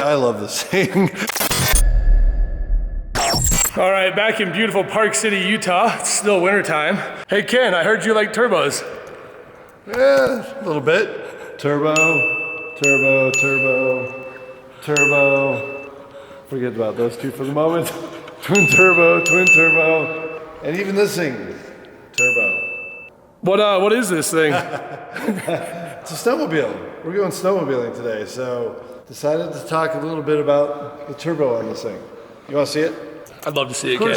I love this thing. All right, back in beautiful Park City, Utah. It's still wintertime. Hey Ken, I heard you like turbos. Yeah, a little bit. Turbo, turbo, turbo, turbo. Forget about those two for the moment. Twin turbo, and even this thing, turbo. What is this thing? It's a snowmobile. We're going snowmobiling today, so decided to talk a little bit about the turbo on this thing. You want to see it? I'd love to see it, Ken.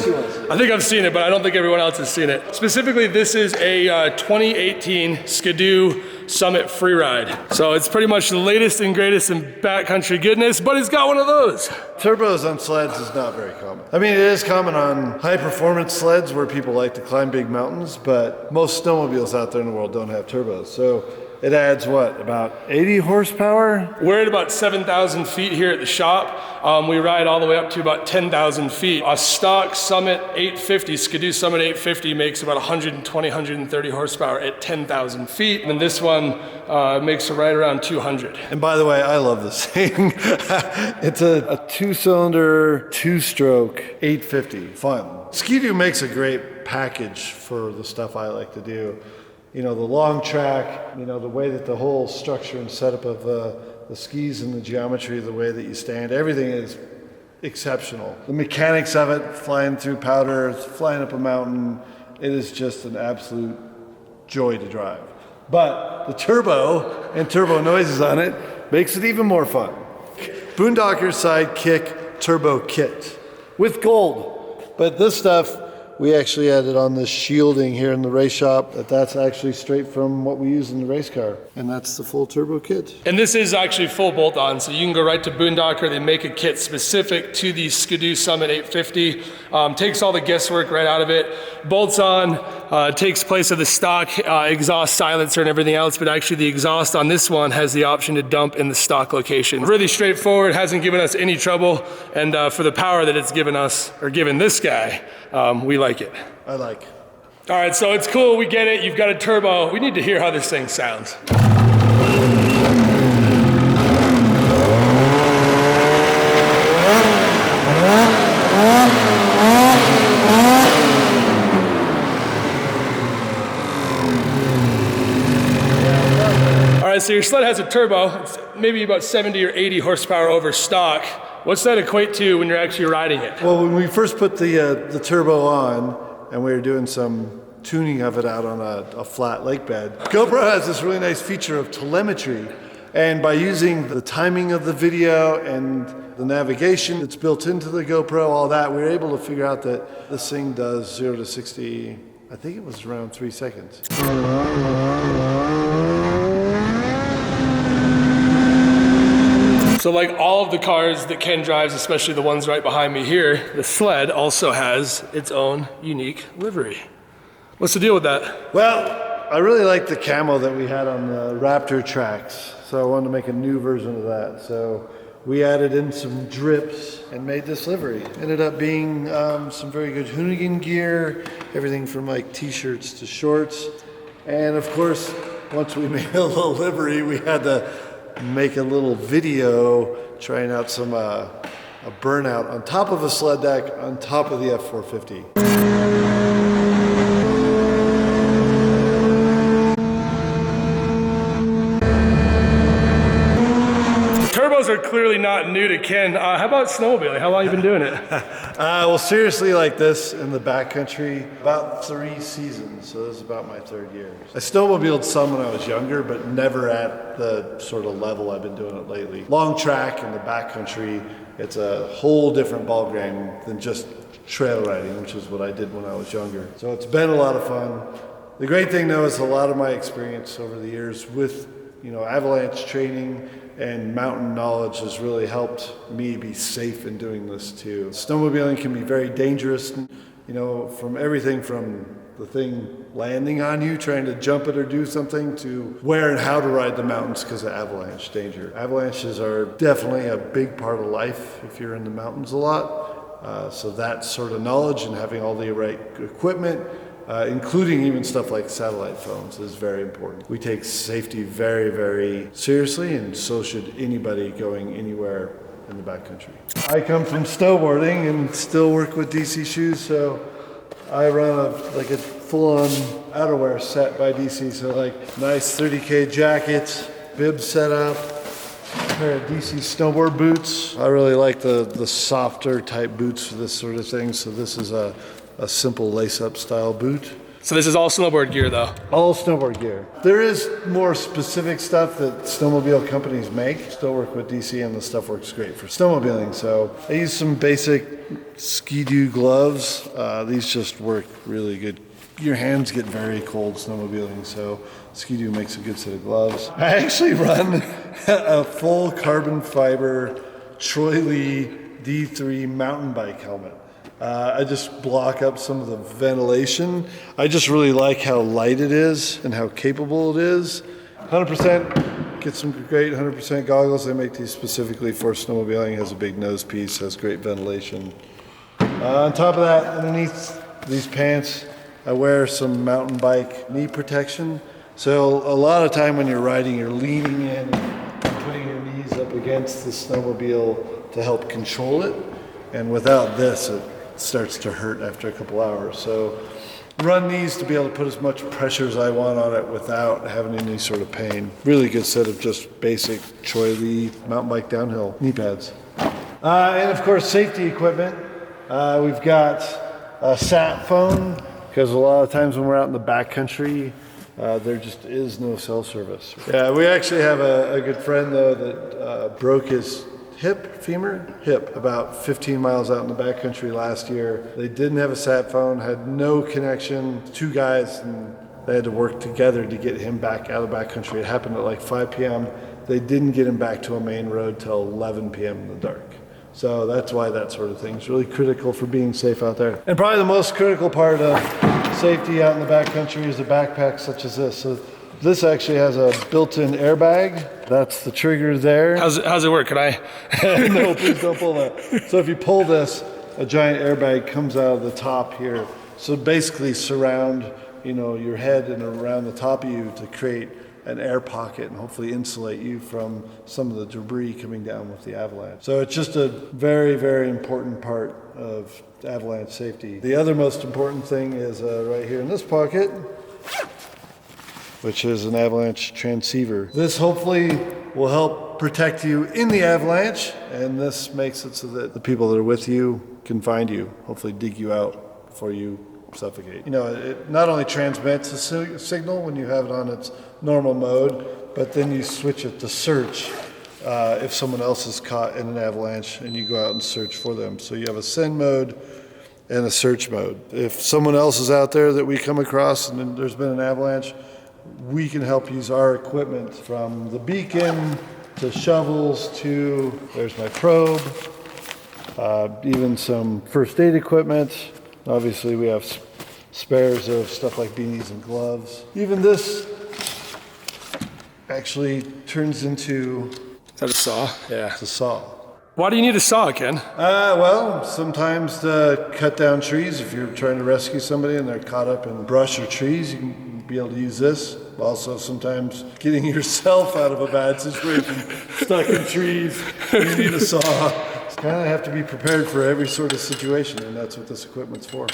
I think I've seen it, but I don't think everyone else has seen it. Specifically, this is a 2018 Ski-Doo Summit Freeride. So it's pretty much the latest and greatest in backcountry goodness, but it's got one of those. Turbos on sleds is not very common. I mean, it is common on high performance sleds where people like to climb big mountains, but most snowmobiles out there in the world don't have turbos. So it adds what, about 80 horsepower? We're at about 7,000 feet here at the shop. We ride all the way up to about 10,000 feet. A stock Summit 850, Ski-Doo Summit 850 makes about 120, 130 horsepower at 10,000 feet. And this one makes right around 200. And by the way, I love this thing. It's a two-cylinder, two-stroke 850, fun. Ski-Doo makes a great package for the stuff I like to do. You know, the long track, you know, the way that the whole structure and setup of the skis and the geometry, the way that you stand, everything is exceptional. The mechanics of it, flying through powder, flying up a mountain, it is just an absolute joy to drive. But the turbo and turbo noises on it makes it even more fun. Boondocker Sidekick Turbo Kit with gold. But this stuff, we actually added on this shielding here in the race shop that's actually straight from what we use in the race car. And that's the full turbo kit. And this is actually full bolt on, so you can go right to Boondocker. They make a kit specific to the Ski-Doo Summit 850. Takes all the guesswork right out of it. Bolts on, takes place of the stock exhaust silencer and everything else, but actually the exhaust on this one has the option to dump in the stock location. Really straightforward, hasn't given us any trouble, and for the power that it's given us, or given this guy, we like it. I like. All right, so it's cool, we get it, you've got a turbo. We need to hear how this thing sounds. All right, so your sled has a turbo. It's maybe about 70 or 80 horsepower over stock. What's that equate to when you're actually riding it? Well, when we first put the turbo on and we were doing some tuning of it out on a flat lake bed, GoPro has this really nice feature of telemetry. And by using the timing of the video and the navigation that's built into the GoPro, all that, we were able to figure out that this thing does 0 to 60, I think it was around 3 seconds. So like all of the cars that Ken drives, especially the ones right behind me here, the sled also has its own unique livery. What's the deal with that? Well, I really like the camo that we had on the Raptor tracks, so I wanted to make a new version of that. So we added in some drips and made this livery. Ended up being some very good hoonigan gear, everything from like t-shirts to shorts. And of course, once we made a little livery, we had to make a little video trying out some a burnout on top of a sled deck on top of the F450. Turbos are clearly not new to Ken. How about snowmobiling? How long have you been doing it? Well, seriously, like this in the backcountry, about 3 seasons, so this is about my 3rd year. I snowmobiled some when I was younger, but never at the sort of level I've been doing it lately. Long track in the backcountry, it's a whole different ballgame than just trail riding, which is what I did when I was younger. So it's been a lot of fun. The great thing though is a lot of my experience over the years with, you know, Avalanche training and mountain knowledge has really helped me be safe in doing this too. Snowmobiling can be very dangerous, you know, from everything from the thing landing on you, trying to jump it or do something, to where and how to ride the mountains because of avalanche danger. Avalanches are definitely a big part of life if you're in the mountains a lot. So that sort of knowledge and having all the right equipment including even stuff like satellite phones, is very important. We take safety very, very seriously, and so should anybody going anywhere in the backcountry. I come from snowboarding and still work with DC shoes, so I run a full-on outerwear set by DC, so like nice 30K jackets, bib setup, pair of DC snowboard boots. I really like the softer type boots for this sort of thing, so this is a simple lace-up style boot. So this is all snowboard gear though? All snowboard gear. There is more specific stuff that snowmobile companies make. Still work with DC, and the stuff works great for snowmobiling. So I use some basic Ski-Doo gloves. These just work really good. Your hands get very cold snowmobiling, so Ski-Doo makes a good set of gloves. I actually run a full carbon fiber Troy Lee D3 mountain bike helmet. I just block up some of the ventilation. I just really like how light it is and how capable it is. 100%, get some great 100% goggles. They make these specifically for snowmobiling. Has a big nose piece, has great ventilation. On top of that, underneath these pants, I wear some mountain bike knee protection. So a lot of time when you're riding, you're leaning in and putting your knees up against the snowmobile to help control it. And without this, it starts to hurt after a couple hours. So run these to be able to put as much pressure as I want on it without having any sort of pain. Really good set of just basic Troy Lee mountain bike downhill knee pads. And of course, safety equipment. We've got a sat phone, because a lot of times when we're out in the backcountry, there just is no cell service. Yeah, we actually have a good friend though that broke his hip, about 15 miles out in the backcountry last year. They didn't have a sat phone, had no connection. Two guys, and they had to work together to get him back out of the backcountry. It happened at like 5 p.m. They didn't get him back to a main road till 11 p.m. in the dark. So that's why that sort of thing is really critical for being safe out there. And probably the most critical part of safety out in the backcountry is a backpack such as this. So this actually has a built-in airbag. That's the trigger there. How's it work? Can I? No, please don't pull that. So if you pull this, a giant airbag comes out of the top here. So basically surround, your head and around the top of you to create an air pocket and hopefully insulate you from some of the debris coming down with the avalanche. So it's just a very, very important part of avalanche safety. The other most important thing is right here in this pocket, which is an avalanche transceiver. This hopefully will help protect you in the avalanche, and this makes it so that the people that are with you can find you, hopefully dig you out before you suffocate. It not only transmits a signal when you have it on its normal mode, but then you switch it to search if someone else is caught in an avalanche and you go out and search for them. So you have a send mode and a search mode. If someone else is out there that we come across and then there's been an avalanche, we can help use our equipment from the beacon to shovels to, there's my probe, even some first aid equipment. Obviously we have spares of stuff like beanies and gloves. Even this actually turns into... Is that a saw? Yeah. It's a saw. Why do you need a saw, Ken? Well, sometimes to cut down trees. If you're trying to rescue somebody and they're caught up in brush or trees, you can be able to use this. Also, sometimes getting yourself out of a bad situation, stuck in trees, you need a saw. Kind of have to be prepared for every sort of situation, and that's what this equipment's for.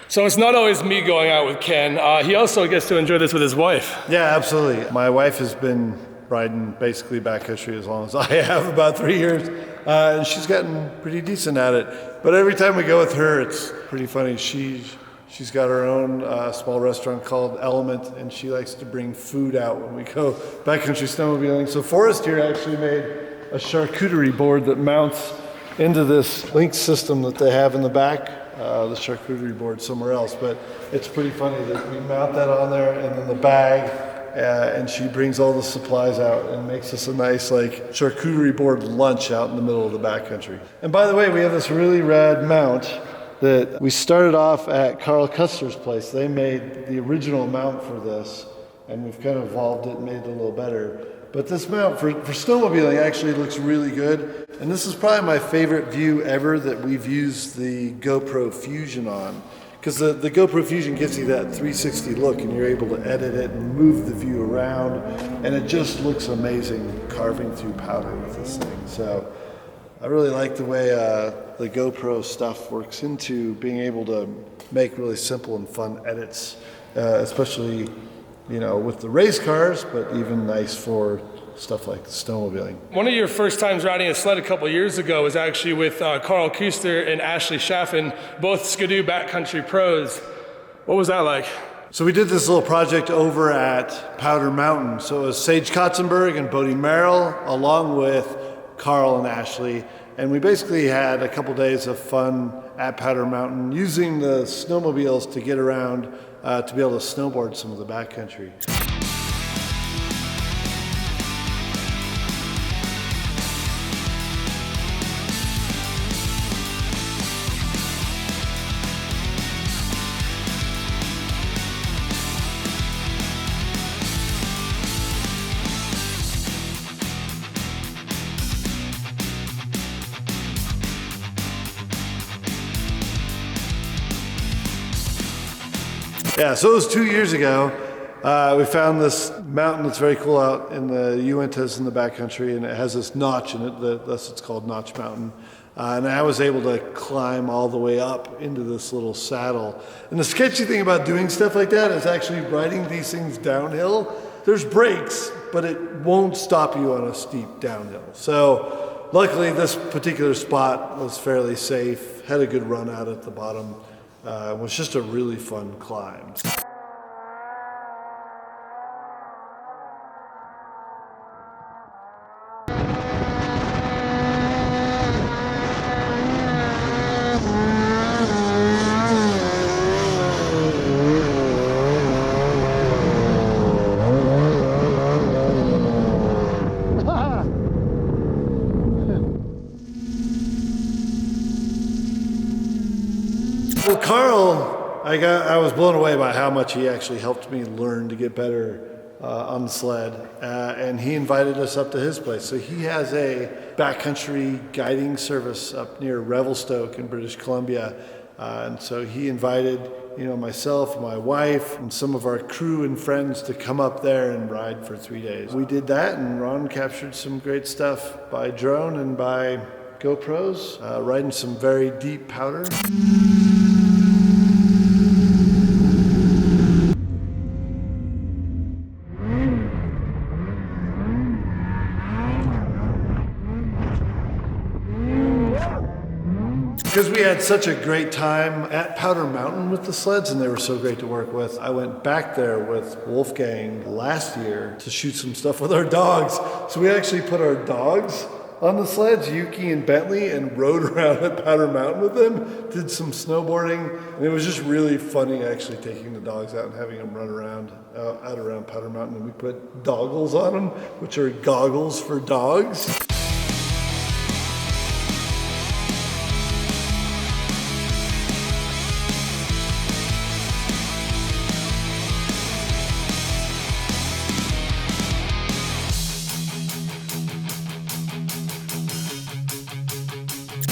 So it's not always me going out with Ken. He also gets to enjoy this with his wife. Yeah, absolutely. My wife has been riding basically backcountry as long as I have, about 3 years. And she's gotten pretty decent at it. But every time we go with her, it's pretty funny. She's got her own small restaurant called Element, and she likes to bring food out when we go backcountry snowmobiling. So Forrest here actually made a charcuterie board that mounts into this link system that they have in the back. The charcuterie board somewhere else, but it's pretty funny that we mount that on there and then the bag, and she brings all the supplies out and makes us a nice charcuterie board lunch out in the middle of the backcountry. And by the way, we have this really rad mount that we started off at Carl Custer's place. They made the original mount for this, and we've kind of evolved it and made it a little better. But this mount for snowmobiling actually looks really good. And this is probably my favorite view ever that we've used the GoPro Fusion on, because the GoPro Fusion gives you that 360 look, and you're able to edit it and move the view around, and it just looks amazing carving through powder with this thing. So I really like the way the GoPro stuff works into being able to make really simple and fun edits, especially, you know, with the race cars, but even nice for stuff like snowmobiling. One of your first times riding a sled a couple years ago was actually with Carl Kuster and Ashley Schaffen, both Ski-Doo Backcountry pros. What was that like? So we did this little project over at Powder Mountain. So it was Sage Kotzenberg and Bodie Merrill, along with Carl and Ashley. And we basically had a couple days of fun at Powder Mountain using the snowmobiles to get around to be able to snowboard some of the backcountry. Yeah, so it was 2 years ago. We found this mountain that's very cool out in the Uintas in the backcountry, and it has this notch in it. Thus it's called Notch Mountain. And I was able to climb all the way up into this little saddle. And the sketchy thing about doing stuff like that is actually riding these things downhill. There's brakes, but it won't stop you on a steep downhill. So luckily this particular spot was fairly safe, had a good run out at the bottom. It was just a really fun climb. Well, Carl, I was blown away by how much he actually helped me learn to get better on the sled, and he invited us up to his place. So he has a backcountry guiding service up near Revelstoke in British Columbia, and so he invited, you know, myself, my wife, and some of our crew and friends to come up there and ride for 3 days. We did that, and Ron captured some great stuff by drone and by GoPros, riding some very deep powder. Because we had such a great time at Powder Mountain with the sleds, and they were so great to work with, I went back there with Wolfgang last year to shoot some stuff with our dogs. So we actually put our dogs on the sleds, Yuki and Bentley, and rode around at Powder Mountain with them, did some snowboarding, and it was just really funny actually taking the dogs out and having them run around out around Powder Mountain. And we put doggles on them, which are goggles for dogs.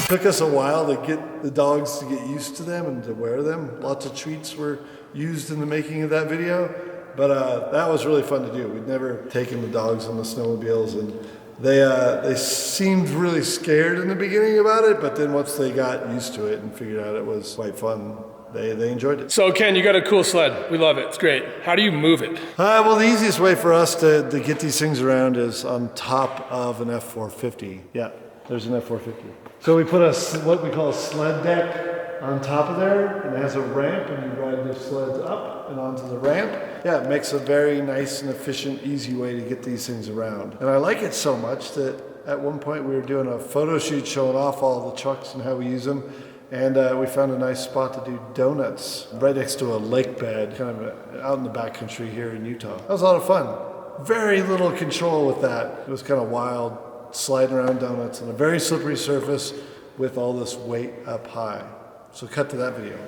Took us a while to get the dogs to get used to them and to wear them. Lots of treats were used in the making of that video, but that was really fun to do. We'd never taken the dogs on the snowmobiles, and they seemed really scared in the beginning about it, but then once they got used to it and figured out it was quite fun, they enjoyed it. So Ken, you got a cool sled. We love it. It's great. How do you move it? Well, the easiest way for us to get these things around is on top of an F450. Yeah, there's an F450. So we put what we call a sled deck on top of there, and it has a ramp, and you ride the sleds up and onto the ramp. Yeah, it makes a very nice and efficient, easy way to get these things around. And I like it so much that at one point we were doing a photo shoot showing off all the trucks and how we use them, and we found a nice spot to do donuts right next to a lake bed, kind of out in the backcountry here in Utah. That was a lot of fun. Very little control with that. It was kind of wild, sliding around donuts on a very slippery surface with all this weight up high. So cut to that video.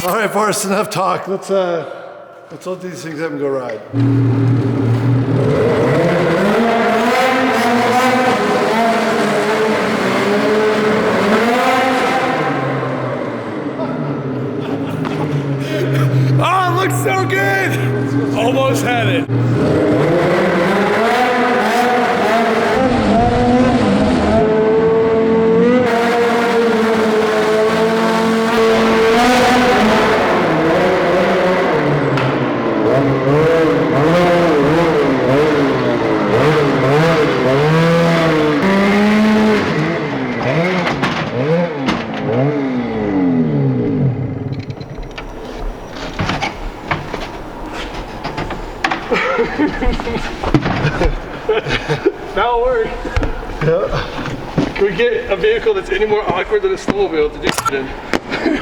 All right, Forrest, enough talk. Let's load these things up and go ride. Oh, it looks so good! Almost had it. That'll work. Yeah. Can we get a vehicle that's any more awkward than a snowmobile to do shit in?